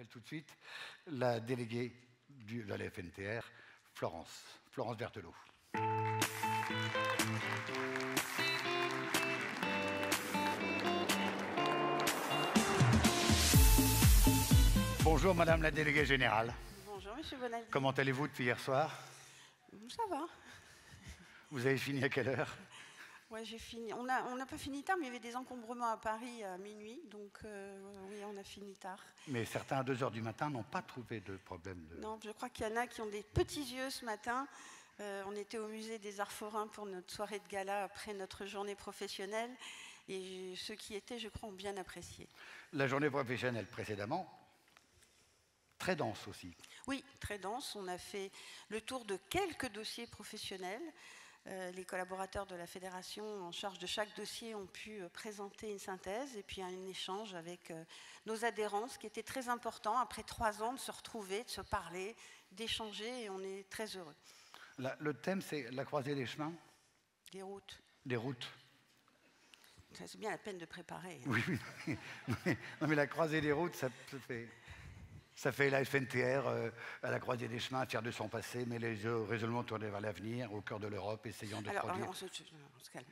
J'appelle tout de suite la déléguée de la FNTR, Florence Berthelot. Bonjour Madame la déléguée générale. Bonjour Monsieur Bonaldi. Comment allez-vous depuis hier soir? Ça va. Vous avez fini à quelle heure? Ouais, j'ai fini. On n'a pas fini tard, mais il y avait des encombrements à Paris à minuit, donc oui, on a fini tard. Mais certains à 2 h du matin n'ont pas trouvé de problème de... Non, je crois qu'il y en a qui ont des petits yeux ce matin. On était au musée des Arts Forains pour notre soirée de gala après notre journée professionnelle, et ceux qui étaient, je crois, ont bien apprécié. La journée professionnelle précédemment, très dense aussi. Oui, très dense. On a fait le tour de quelques dossiers professionnels. Les collaborateurs de la fédération en charge de chaque dossier ont pu présenter une synthèse et puis un échange avec nos adhérents, ce qui était très important après 3 ans de se retrouver, de se parler, d'échanger, et on est très heureux. Le thème, c'est la croisée des chemins? Des routes. Des routes. C'est bien la peine de préparer. Oui, oui. Non, mais la croisée des routes, ça fait la FNTR à la croisée des chemins, fière de son passé, mais les yeux résolument tournés vers l'avenir, au cœur de l'Europe, essayant de produire... Alors, on se calme.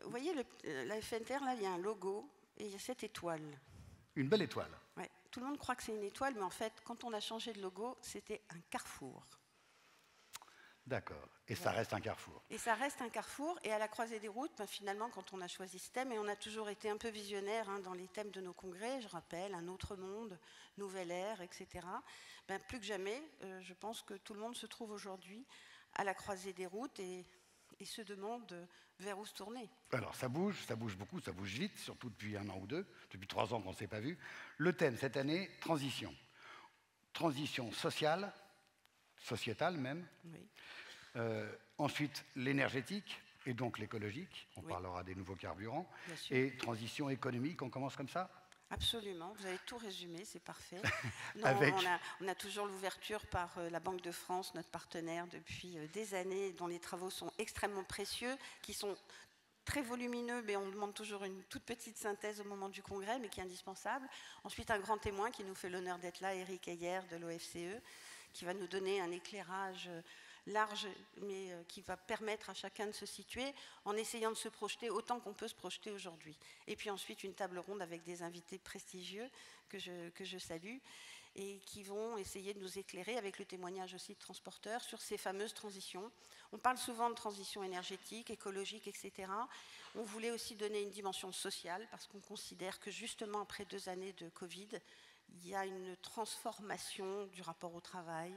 Vous voyez, la FNTR, là, il y a un logo et il y a cette étoile. Une belle étoile. Ouais. Tout le monde croit que c'est une étoile, mais en fait, quand on a changé de logo, c'était un carrefour. D'accord. Et ça reste un carrefour. Et ça reste un carrefour. Et à la croisée des routes, finalement, quand on a choisi ce thème, et on a toujours été un peu visionnaire dans les thèmes de nos congrès, je rappelle, un autre monde, nouvelle ère, etc. Plus que jamais, je pense que tout le monde se trouve aujourd'hui à la croisée des routes et se demande vers où se tourner. Alors, ça bouge beaucoup, ça bouge vite, surtout depuis 1 an ou 2, depuis 3 ans qu'on ne s'est pas vu. Le thème, cette année, transition. Transition sociale, sociétale même. Oui. Ensuite, l'énergétique et donc l'écologique. On parlera des nouveaux carburants. Et transition économique, on commence comme ça? Absolument, vous avez tout résumé, c'est parfait. Non, Avec... on a toujours l'ouverture par la Banque de France, notre partenaire depuis des années, dont les travaux sont extrêmement précieux, qui sont très volumineux, mais on demande toujours une toute petite synthèse au moment du congrès, mais qui est indispensable. Ensuite, un grand témoin qui nous fait l'honneur d'être là, Éric Heyer de l'OFCE, qui va nous donner un éclairage large, mais qui va permettre à chacun de se situer en essayant de se projeter autant qu'on peut se projeter aujourd'hui. Et puis ensuite, une table ronde avec des invités prestigieux que je salue et qui vont essayer de nous éclairer avec le témoignage aussi de transporteurs sur ces fameuses transitions. On parle souvent de transition énergétique, écologique, etc. On voulait aussi donner une dimension sociale parce qu'on considère que justement après 2 années de Covid, il y a une transformation du rapport au travail,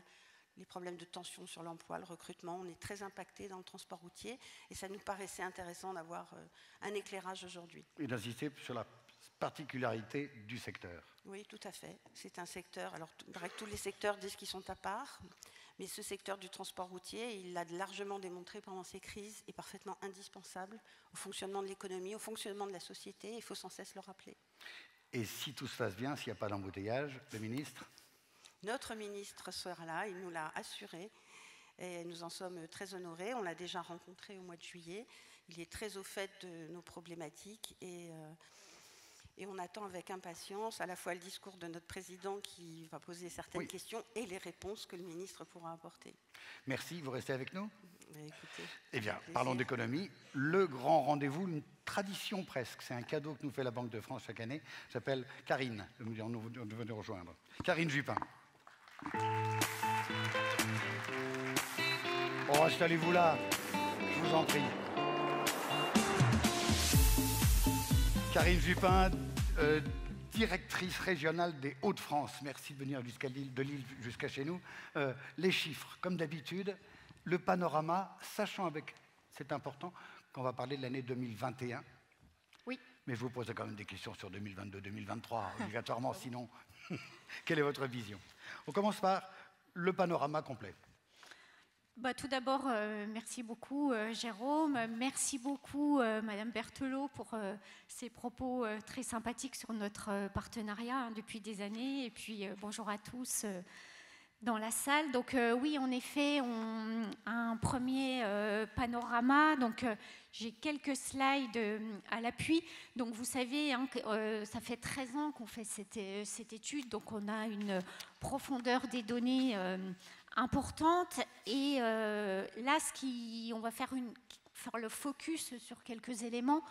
les problèmes de tension sur l'emploi, le recrutement. On est très impacté dans le transport routier et ça nous paraissait intéressant d'avoir un éclairage aujourd'hui. Et d'insister sur la particularité du secteur. Oui, tout à fait. C'est un secteur, alors il paraît que tous les secteurs disent qu'ils sont à part, mais ce secteur du transport routier, il l'a largement démontré pendant ces crises, est parfaitement indispensable au fonctionnement de l'économie, au fonctionnement de la société, il faut sans cesse le rappeler. Et si tout se passe bien, s'il n'y a pas d'embouteillage, le ministre? Notre ministre sera là, il nous l'a assuré et nous en sommes très honorés. On l'a déjà rencontré au mois de juillet. Il est très au fait de nos problématiques et on attend avec impatience à la fois le discours de notre président qui va poser certaines questions et les réponses que le ministre pourra apporter. Merci, vous restez avec nous? Écoutez, eh bien, parlons d'économie. Le grand rendez-vous, une tradition presque, c'est un cadeau que nous fait la Banque de France chaque année, s'appelle Karine, nous venons nous rejoindre. Karine Jupin. Oh, installez-vous là, je vous en prie. Karine Jupin, directrice régionale des Hauts-de-France. Merci de venir de Lille jusqu'à chez nous. Les chiffres, comme d'habitude, le panorama, sachant avec, c'est important, qu'on va parler de l'année 2021. Oui. Mais je vous poserai quand même des questions sur 2022-2023, obligatoirement, sinon, quelle est votre vision? On commence par le panorama complet. Tout d'abord, merci beaucoup Jérôme, merci beaucoup Madame Berthelot pour ces propos très sympathiques sur notre partenariat depuis des années. Et puis bonjour à tous dans la salle. Donc oui, en effet, un premier panorama. Donc j'ai quelques slides à l'appui. Donc vous savez, hein, ça fait 13 ans qu'on fait cette étude, donc on a une profondeur des données importante. Et là, on va faire le focus sur quelques éléments.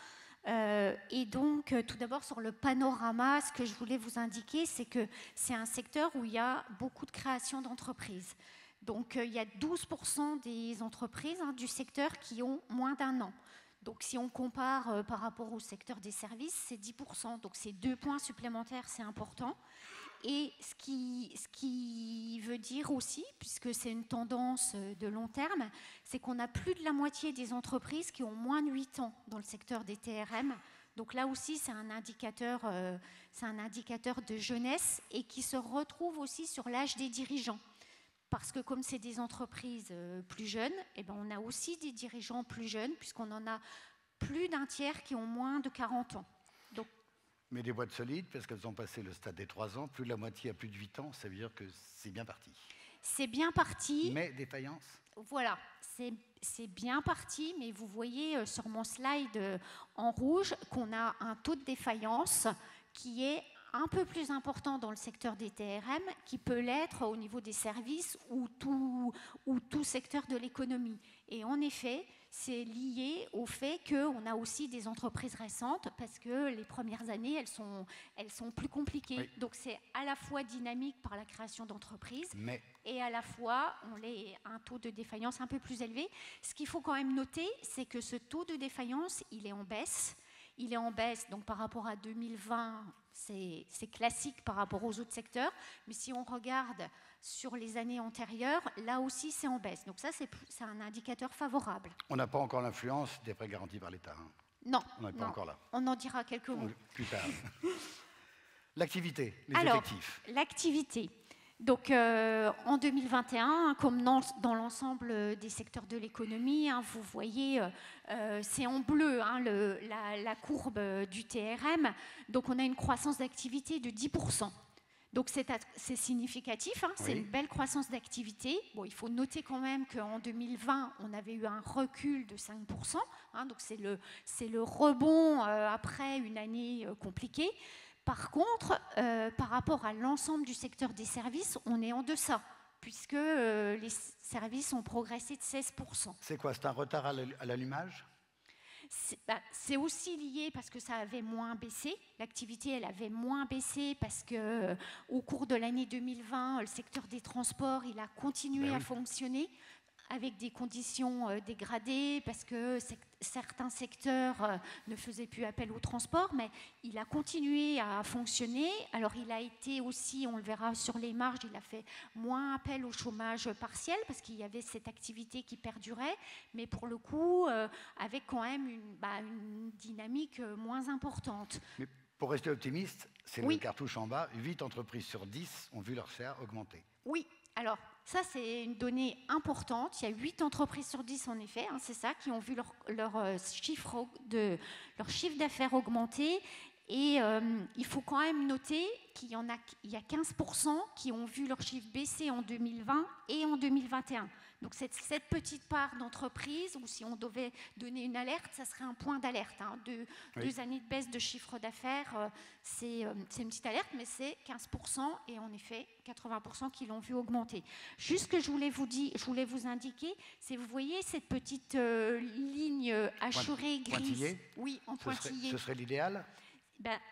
Et donc, tout d'abord, sur le panorama, ce que je voulais vous indiquer, c'est que c'est un secteur où il y a beaucoup de création d'entreprises. Donc, il y a 12% des entreprises du secteur qui ont moins d'1 an. Donc, si on compare par rapport au secteur des services, c'est 10%. Donc, c'est 2 points supplémentaires, c'est important. Et ce qui veut dire aussi, puisque c'est une tendance de long terme, c'est qu'on a plus de la moitié des entreprises qui ont moins de 8 ans dans le secteur des TRM. Donc là aussi, c'est un indicateur de jeunesse et qui se retrouve aussi sur l'âge des dirigeants. Parce que comme c'est des entreprises plus jeunes, eh ben on a aussi des dirigeants plus jeunes, puisqu'on en a plus d'un tiers qui ont moins de 40 ans. Donc, mais des boîtes solides, parce qu'elles ont passé le stade des 3 ans, plus de la moitié a plus de 8 ans, ça veut dire que c'est bien parti. C'est bien parti. Mais défaillance ? Voilà, c'est bien parti, mais vous voyez sur mon slide en rouge qu'on a un taux de défaillance qui est un peu plus important dans le secteur des TRM, qui peut l'être au niveau des services ou tout secteur de l'économie. Et en effet, c'est lié au fait qu'on a aussi des entreprises récentes, parce que les premières années, elles sont plus compliquées. Oui. Donc c'est à la fois dynamique par la création d'entreprises, et à la fois on a un taux de défaillance un peu plus élevé. Ce qu'il faut quand même noter, c'est que ce taux de défaillance, il est en baisse. Il est en baisse, donc par rapport à 2020, c'est classique par rapport aux autres secteurs. Mais si on regarde sur les années antérieures, là aussi c'est en baisse. Donc ça, c'est un indicateur favorable. On n'a pas encore l'influence des prêts garantis par l'État. Hein. Non. On n'est pas encore là. On en dira quelques mots. Plus tard. L'activité, les effectifs. L'activité. Donc en 2021, comme dans l'ensemble des secteurs de l'économie, vous voyez, c'est en bleu la courbe du TRM. Donc on a une croissance d'activité de 10%. Donc c'est significatif, oui. C'est une belle croissance d'activité. Bon, il faut noter quand même qu'en 2020, on avait eu un recul de 5%. Donc c'est le rebond après une année compliquée. Par contre, par rapport à l'ensemble du secteur des services, on est en deçà, puisque les services ont progressé de 16%. C'est quoi? C'est un retard à l'allumage? C'est aussi lié parce que ça avait moins baissé. L'activité, elle avait moins baissé parce qu'au cours de l'année 2020, le secteur des transports, il a continué à fonctionner avec des conditions dégradées, parce que certains secteurs ne faisaient plus appel au transport, mais il a continué à fonctionner. Alors il a été aussi, on le verra sur les marges, il a fait moins appel au chômage partiel, parce qu'il y avait cette activité qui perdurait, mais pour le coup, avec quand même une dynamique moins importante. Mais pour rester optimiste, c'est le cartouche en bas, 8 entreprises sur 10 ont vu leur share augmenter. Oui, alors ça c'est une donnée importante. Il y a 8 entreprises sur 10 en effet, c'est ça, qui ont vu leur chiffre d'affaires augmenter. Et il faut quand même noter qu'il y a 15% qui ont vu leur chiffre baisser en 2020 et en 2021. Donc cette petite part d'entreprise, ou si on devait donner une alerte, ça serait un point d'alerte. 2 années de baisse de chiffre d'affaires, c'est une petite alerte, mais c'est 15% et en effet 80% qui l'ont vu augmenter. Juste ce que je voulais vous indiquer, c'est, vous voyez cette petite ligne hachurée grise, pointillée. Oui, en pointillé. Ce serait l'idéal?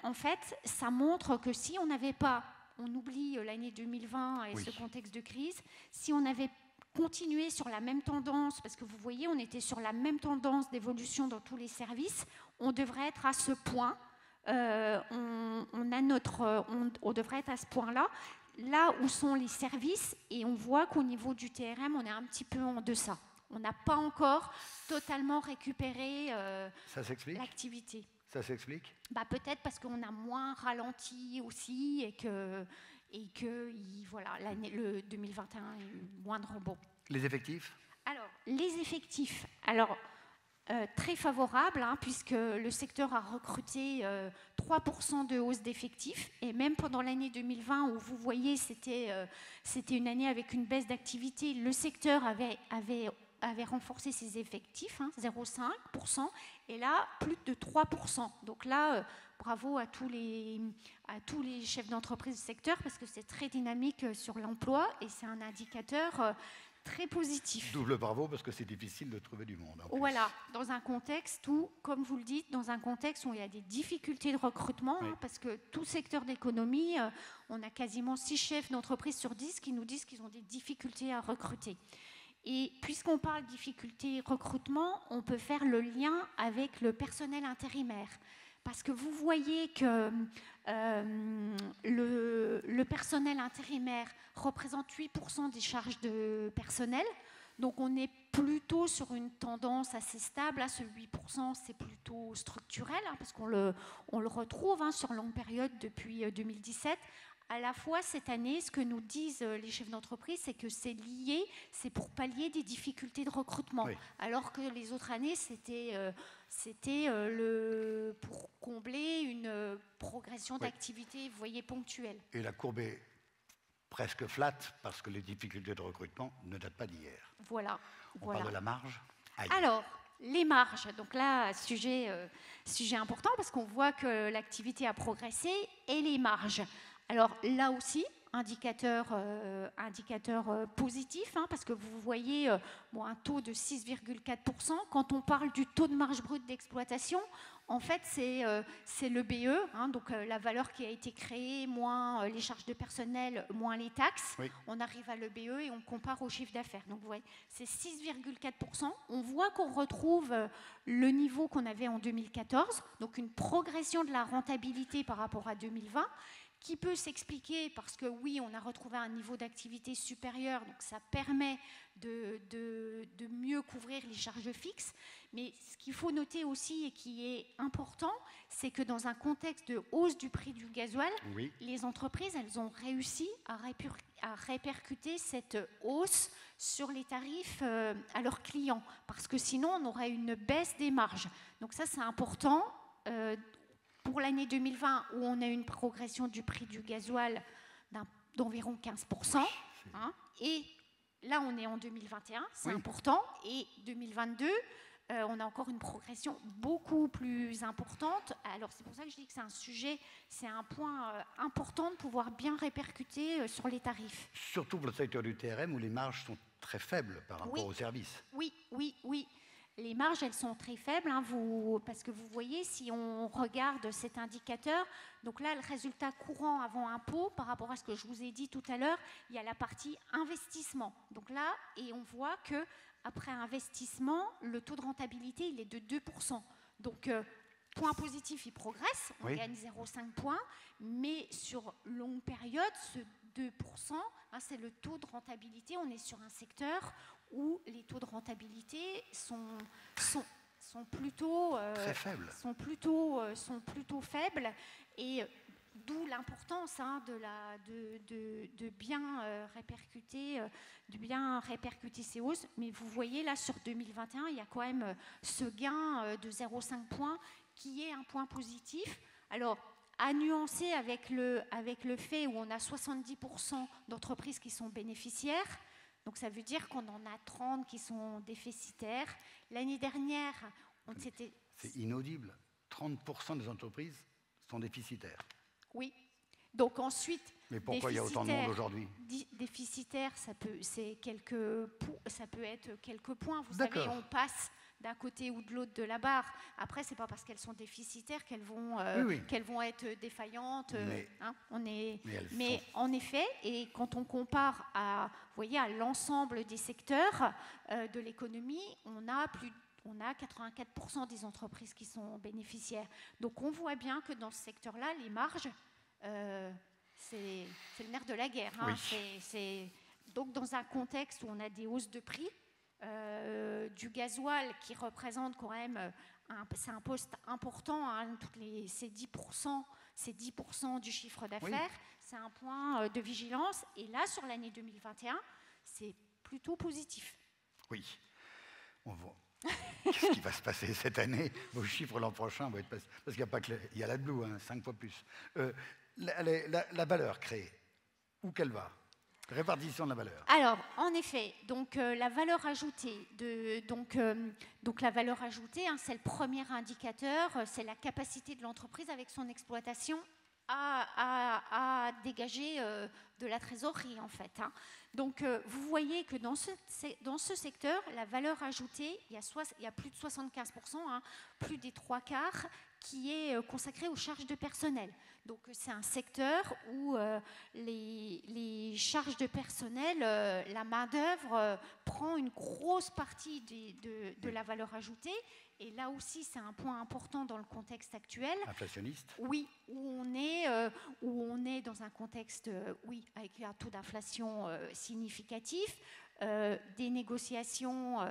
En fait, ça montre que si on n'avait pas, on oublie l'année 2020 et ce contexte de crise, si on avait continué sur la même tendance, parce que vous voyez, on était sur la même tendance d'évolution dans tous les services, on devrait être à ce point, on devrait être à ce point-là, là où sont les services, et on voit qu'au niveau du TRM, on est un petit peu en deçà. On n'a pas encore totalement récupéré l'activité. Ça s'explique? Peut-être parce qu'on a moins ralenti aussi et que voilà, le 2021 est moins de rebond. Les effectifs? Alors, les effectifs. Alors, très favorable, puisque le secteur a recruté 3% de hausse d'effectifs. Et même pendant l'année 2020, où vous voyez, c'était une année avec une baisse d'activité, le secteur avait avait renforcé ses effectifs, 0,5%, et là, plus de 3%. Donc là, bravo à tous les chefs d'entreprise du secteur, parce que c'est très dynamique sur l'emploi, et c'est un indicateur très positif. Double bravo, parce que c'est difficile de trouver du monde. Voilà, dans un contexte où, comme vous le dites, dans un contexte où il y a des difficultés de recrutement, oui. Parce que tout secteur d'économie, on a quasiment 6 chefs d'entreprise sur 10 qui nous disent qu'ils ont des difficultés à recruter. Et puisqu'on parle de difficultés de recrutement, on peut faire le lien avec le personnel intérimaire. Parce que vous voyez que le personnel intérimaire représente 8% des charges de personnel. Donc on est plutôt sur une tendance assez stable. Là, ce 8%, c'est plutôt structurel, parce qu'on le retrouve sur longue période depuis 2017. À la fois, cette année, ce que nous disent les chefs d'entreprise, c'est que c'est lié, c'est pour pallier des difficultés de recrutement. Oui. Alors que les autres années, c'était pour combler une progression d'activité, vous voyez, ponctuelle. Et la courbe est presque flat, parce que les difficultés de recrutement ne datent pas d'hier. Voilà. On parle de la marge. Aïe. Alors, les marges, donc là, sujet important, parce qu'on voit que l'activité a progressé, et les marges. Alors là aussi, indicateur positif, parce que vous voyez un taux de 6,4%. Quand on parle du taux de marge brute d'exploitation, en fait, c'est le BE, donc la valeur qui a été créée, moins les charges de personnel, moins les taxes. Oui. On arrive à le BE et on compare au chiffre d'affaires. Donc vous voyez, c'est 6,4%. On voit qu'on retrouve le niveau qu'on avait en 2014, donc une progression de la rentabilité par rapport à 2020, qui peut s'expliquer parce que oui, on a retrouvé un niveau d'activité supérieur, donc ça permet de mieux couvrir les charges fixes. Mais ce qu'il faut noter aussi et qui est important, c'est que dans un contexte de hausse du prix du gasoil, oui, les entreprises, elles ont réussi à répercuter cette hausse sur les tarifs à leurs clients, parce que sinon, on aurait une baisse des marges. Donc ça, c'est important. Pour l'année 2020, où on a une progression du prix du gasoil d'environ 15%, et là on est en 2021, c'est oui, important, et 2022, on a encore une progression beaucoup plus importante. Alors c'est pour ça que je dis que c'est un sujet, c'est un point important de pouvoir bien répercuter sur les tarifs. Surtout pour le secteur du TRM, où les marges sont très faibles par rapport, oui, aux services. Oui. Les marges, elles sont très faibles, parce que vous voyez, si on regarde cet indicateur, donc là, le résultat courant avant impôt, par rapport à ce que je vous ai dit tout à l'heure, il y a la partie investissement. Donc là, et on voit qu'après investissement, le taux de rentabilité, il est de 2%. Donc, point positif, il progresse, on oui, gagne 0,5 points, mais sur longue période, ce 2%, c'est le taux de rentabilité. On est sur un secteur où les taux de rentabilité sont plutôt faibles. Sont plutôt faibles, et d'où l'importance de bien répercuter ces hausses. Mais vous voyez là sur 2021, il y a quand même ce gain de 0,5 points qui est un point positif. Alors, à nuancer avec le fait où on a 70% d'entreprises qui sont bénéficiaires. Donc ça veut dire qu'on en a 30 qui sont déficitaires. L'année dernière, c'est inaudible. 30% des entreprises sont déficitaires. Oui. Donc ensuite, mais pourquoi il y a autant de monde aujourd'hui? Déficitaire, ça peut être quelques points. Vous savez, on passe d'un côté ou de l'autre de la barre. Après, c'est pas parce qu'elles sont déficitaires qu'elles vont être défaillantes. Mais en effet, et quand on compare à l'ensemble des secteurs de l'économie, on a 84% des entreprises qui sont bénéficiaires. Donc on voit bien que dans ce secteur-là, les marges, c'est le nerf de la guerre. Oui. Donc dans un contexte où on a des hausses de prix, du gasoil qui représente quand même, c'est un poste important, c'est 10% du chiffre d'affaires, oui, c'est un point de vigilance. Et là, sur l'année 2021, c'est plutôt positif. Oui, on voit. Qu'est-ce qui va se passer cette année? Vos chiffres l'an prochain vont être passés. Parce qu'il n'y a pas que il y a l'AdBlue, 5 fois plus. La valeur créée, où qu'elle va? Répartition de la valeur. Alors, en effet, donc la valeur ajoutée, la valeur ajoutée, hein, c'est le premier indicateur, c'est la capacité de l'entreprise avec son exploitation à dégager de la trésorerie, en fait. Hein. Donc, vous voyez que dans ce secteur, la valeur ajoutée, il y a plus de 75%, hein, plus des 3/4, qui est consacré aux charges de personnel. Donc, c'est un secteur où les charges de personnel, la main-d'œuvre prend une grosse partie de la valeur ajoutée. Et là aussi, c'est un point important dans le contexte actuel. Inflationniste. Oui, où on est dans un contexte, avec un taux d'inflation significatif, des négociations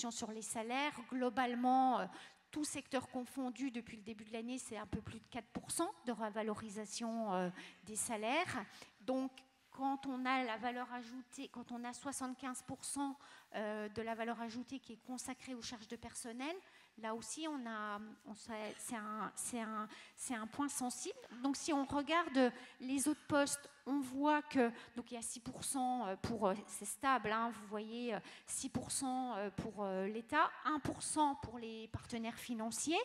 sur les salaires. Globalement, tout secteur confondu, depuis le début de l'année, c'est un peu plus de 4% de revalorisation des salaires. Donc, quand on a la valeur ajoutée, quand on a 75% de la valeur ajoutée qui est consacrée aux charges de personnel, là aussi, c'est un point sensible. Donc, si on regarde les autres postes, on voit que donc il y a 6% c'est stable, hein, vous voyez, 6% pour l'État, 1% pour les partenaires financiers,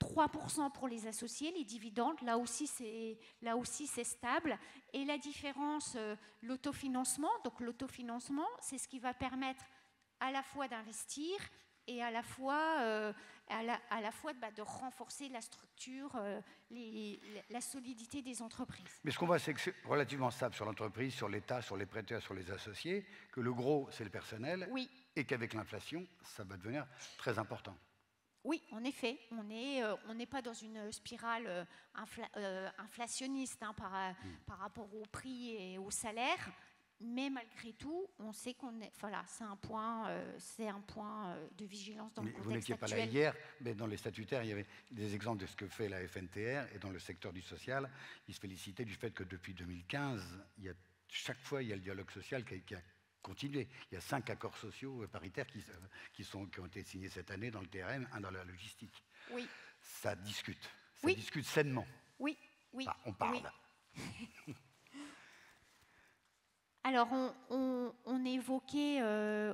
3% pour les associés, les dividendes, là aussi c'est stable. Et la différence, l'autofinancement, donc l'autofinancement, c'est ce qui va permettre à la fois d'investir et à la fois de renforcer la structure, la solidité des entreprises. Mais ce qu'on voit, c'est que c'est relativement stable sur l'entreprise, sur l'État, sur les prêteurs, sur les associés, que le gros, c'est le personnel, oui. Et qu'avec l'inflation, ça va devenir très important. Oui, en effet, on n'est pas dans une spirale inflationniste, hein, par rapport au prix et au salaire, mais malgré tout, on sait c'est un point de vigilance dans le contexte actuel. Vous n'étiez pas là hier, mais dans les statutaires, il y avait des exemples de ce que fait la FNTR, et dans le secteur du social, ils se félicitaient du fait que depuis 2015, chaque fois, il y a le dialogue social qui a continué. Il y a 5 accords sociaux paritaires qui ont été signés cette année dans le TRM, un dans la logistique. Oui. Ça discute. Ça discute sainement. Oui. Enfin, on parle. Oui. Alors, on évoquait...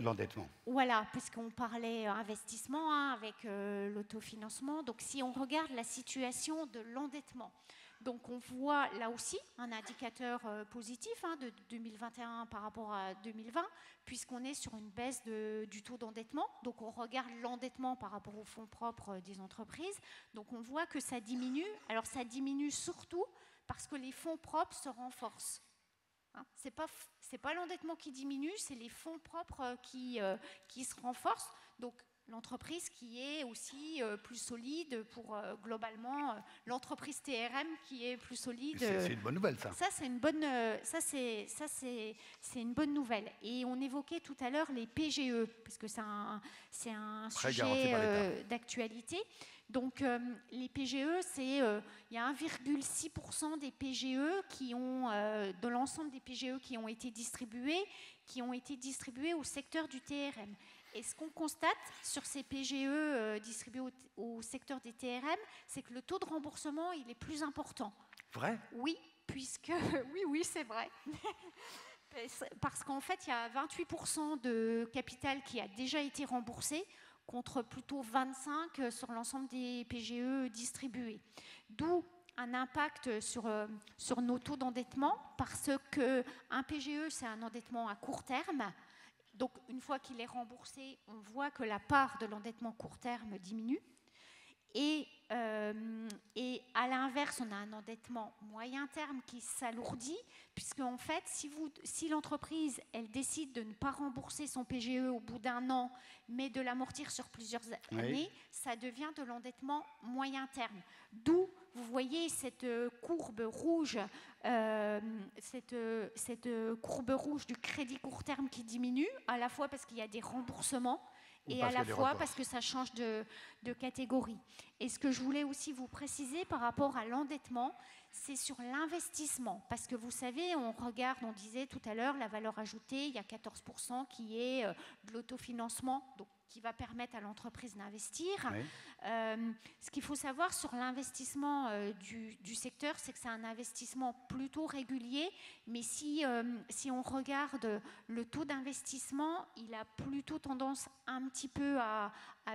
l'endettement. Voilà, puisqu'on parlait investissement, hein, avec l'autofinancement. Donc, si on regarde la situation de l'endettement, donc on voit là aussi un indicateur positif, hein, de 2021 par rapport à 2020, puisqu'on est sur une baisse du taux d'endettement. Donc, on regarde l'endettement par rapport aux fonds propres des entreprises. Donc, on voit que ça diminue. Alors, ça diminue surtout parce que les fonds propres se renforcent. Hein, c'est pas l'endettement qui diminue, c'est les fonds propres qui se renforcent. Donc, l'entreprise qui est aussi plus solide pour globalement l'entreprise TRM qui est plus solide. C'est une bonne nouvelle, ça. Ça, c'est une bonne nouvelle. Et on évoquait tout à l'heure les PGE, parce que c'est un sujet d'actualité. Donc, les PGE, il y a 1,6% des PGE de l'ensemble des PGE qui ont été distribués au secteur du TRM. Et ce qu'on constate sur ces PGE distribués au secteur des TRM, c'est que le taux de remboursement, il est plus important. Vrai ? Oui, oui, c'est vrai. Parce qu'en fait, il y a 28% de capital qui a déjà été remboursé, contre plutôt 25% sur l'ensemble des PGE distribués. D'où un impact sur nos taux d'endettement, parce qu'un PGE, c'est un endettement à court terme. Donc, une fois qu'il est remboursé, on voit que la part de l'endettement court terme diminue. Et à l'inverse, on a un endettement moyen terme qui s'alourdit, puisque en fait, si l'entreprise elle décide de ne pas rembourser son PGE au bout d'1 an, mais de l'amortir sur plusieurs années, ça devient de l'endettement moyen terme. D'où, vous voyez cette courbe rouge, du crédit court terme qui diminue, à la fois parce qu'il y a des remboursements, et à la fois parce que ça change de catégorie. Et ce que je voulais aussi vous préciser par rapport à l'endettement, c'est sur l'investissement. Parce que vous savez, on disait tout à l'heure, la valeur ajoutée, il y a 14% qui est de l'autofinancement, donc qui va permettre à l'entreprise d'investir. Oui. Ce qu'il faut savoir sur l'investissement du secteur, c'est que c'est un investissement plutôt régulier, mais si on regarde le taux d'investissement, il a plutôt tendance un petit peu à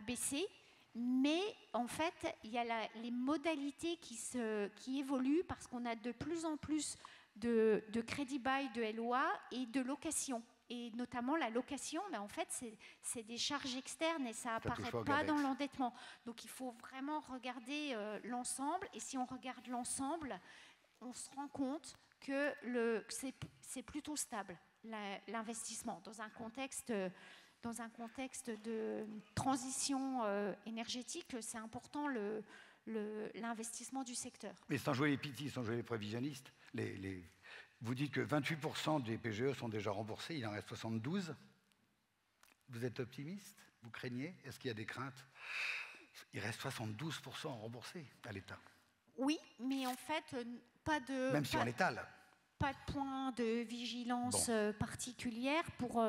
baisser. Mais en fait, il y a les modalités qui évoluent parce qu'on a de plus en plus de crédit bail, de LOA et de location. Et notamment la location, en fait, c'est des charges externes et ça n'apparaît pas dans l'endettement. Donc il faut vraiment regarder l'ensemble. Et si on regarde l'ensemble, on se rend compte que c'est plutôt stable, l'investissement, dans un contexte de transition énergétique. C'est important l'investissement du secteur. Mais sans jouer les pitis, sans jouer les prévisionnistes, vous dites que 28% des PGE sont déjà remboursés, il en reste 72. Vous êtes optimiste? Vous craignez? Est-ce qu'il y a des craintes? Il reste 72% remboursés à l'État. Oui, mais en fait, pas de... Même si on l'étale. Pas de point de vigilance particulière pour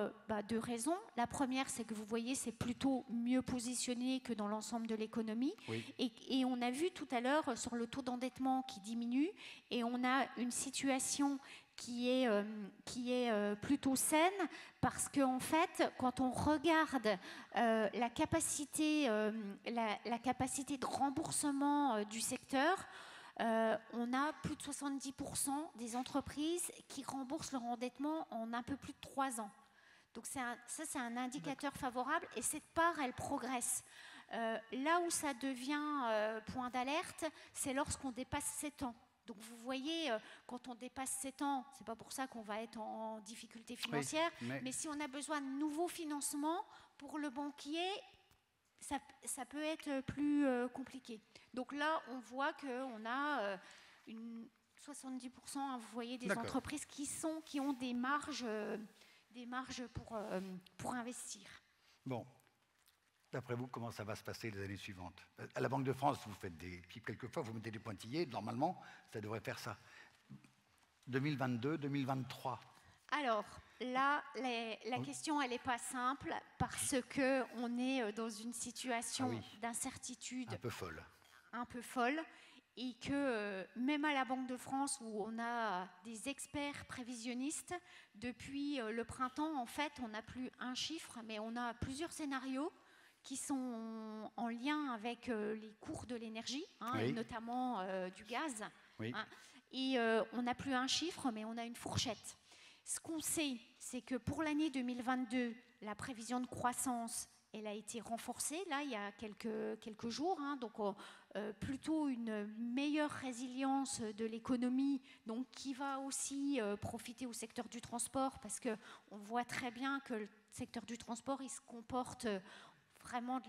deux raisons. La première, c'est que vous voyez, c'est plutôt mieux positionné que dans l'ensemble de l'économie. Oui. Et on a vu tout à l'heure sur le taux d'endettement qui diminue et on a une situation qui est plutôt saine parce qu'en fait, quand on regarde la capacité de remboursement du secteur, on a plus de 70% des entreprises qui remboursent leur endettement en un peu plus de 3 ans. Donc c'est un indicateur favorable et cette part, elle progresse. Là où ça devient point d'alerte, c'est lorsqu'on dépasse 7 ans. Donc vous voyez, quand on dépasse 7 ans, c'est pas pour ça qu'on va être en difficulté financière, mais si on a besoin de nouveaux financements pour le banquier, ça peut être plus compliqué. Donc là, on voit qu'on a 70%, vous voyez, des entreprises qui ont des marges pour investir. Bon. D'après vous, comment ça va se passer les années suivantes? À la Banque de France, vous faites quelquefois, vous mettez des pointillés. Normalement, ça devrait faire ça. 2022, 2023. Alors, là, la question, elle n'est pas simple parce qu'on est dans une situation d'incertitude un peu folle et que même à la Banque de France, où on a des experts prévisionnistes, depuis le printemps, en fait, on n'a plus un chiffre, mais on a plusieurs scénarios qui sont en lien avec les cours de l'énergie, et notamment du gaz. Oui. Et on n'a plus un chiffre, mais on a une fourchette. Ce qu'on sait, c'est que pour l'année 2022, la prévision de croissance, elle a été renforcée, là, il y a quelques jours, donc plutôt une meilleure résilience de l'économie, donc qui va aussi profiter au secteur du transport, parce qu'on voit très bien que le secteur du transport, il se comporte vraiment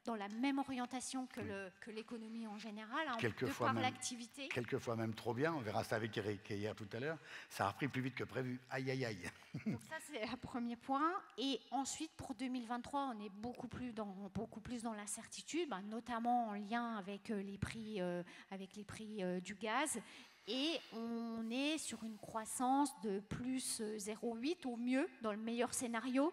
dans la même orientation que l'économie en général, de par l'activité. Quelquefois même trop bien, on verra ça avec Eric hier tout à l'heure, ça a repris plus vite que prévu, aïe aïe aïe. Donc ça c'est un premier point, et ensuite pour 2023 on est beaucoup plus dans l'incertitude, notamment en lien avec les prix du gaz, et on est sur une croissance de plus 0,8 au mieux, dans le meilleur scénario,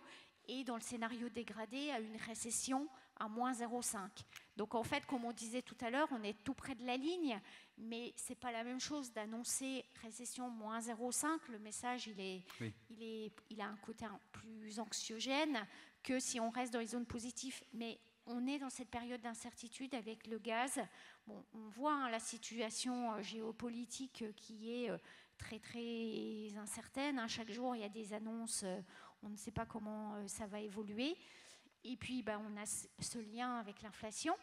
et dans le scénario dégradé à une récession à moins 0,5. Donc en fait, comme on disait tout à l'heure, on est tout près de la ligne, mais ce n'est pas la même chose d'annoncer récession moins 0,5. Le message, il a un côté plus anxiogène que si on reste dans les zones positives. Mais on est dans cette période d'incertitude avec le gaz. Bon, on voit la situation géopolitique qui est très très incertaine. Chaque jour, il y a des annonces. On ne sait pas comment ça va évoluer. Et puis, on a ce lien avec l'inflation.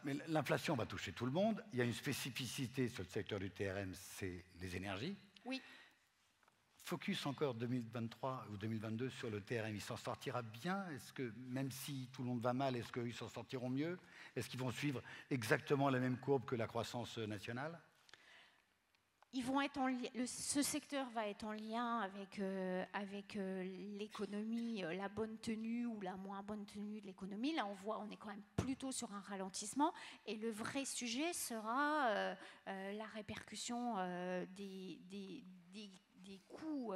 Mais l'inflation va toucher tout le monde. Il y a une spécificité sur le secteur du TRM, c'est les énergies. Oui. Focus encore 2023 ou 2022 sur le TRM. Il s'en sortira bien? Est-ce que, même si tout le monde va mal, est-ce qu'ils s'en sortiront mieux? Est-ce qu'ils vont suivre exactement la même courbe que la croissance nationale? Ce secteur va être en lien avec l'économie, la bonne tenue ou la moins bonne tenue de l'économie. Là, on est quand même plutôt sur un ralentissement. Et le vrai sujet sera la répercussion des coûts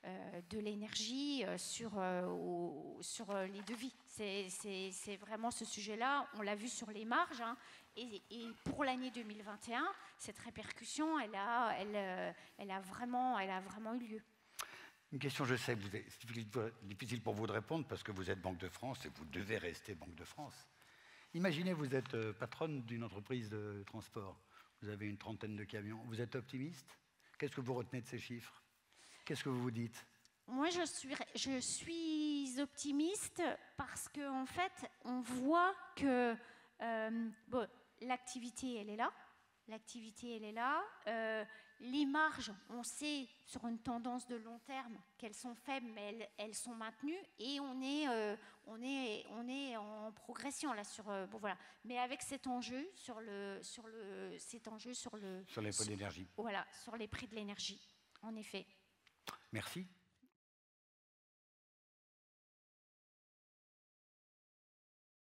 de l'énergie sur les devis. C'est vraiment ce sujet-là. On l'a vu sur les marges. Hein, et pour l'année 2021, cette répercussion, elle a vraiment eu lieu. Une question, je sais, c'est difficile pour vous de répondre parce que vous êtes Banque de France et vous devez rester Banque de France. Imaginez, vous êtes patronne d'une entreprise de transport. Vous avez une trentaine de camions. Vous êtes optimiste? Qu'est-ce que vous retenez de ces chiffres? Qu'est-ce que vous vous dites? Moi, je suis optimiste parce qu'en fait, on voit que l'activité, elle est là. L'activité, elle est là. Les marges, on sait sur une tendance de long terme qu'elles sont faibles, mais elles sont maintenues. Et on est en progression là sur. Voilà. Mais avec cet enjeu sur les prix d'énergie. Voilà, sur les prix de l'énergie, en effet. Merci.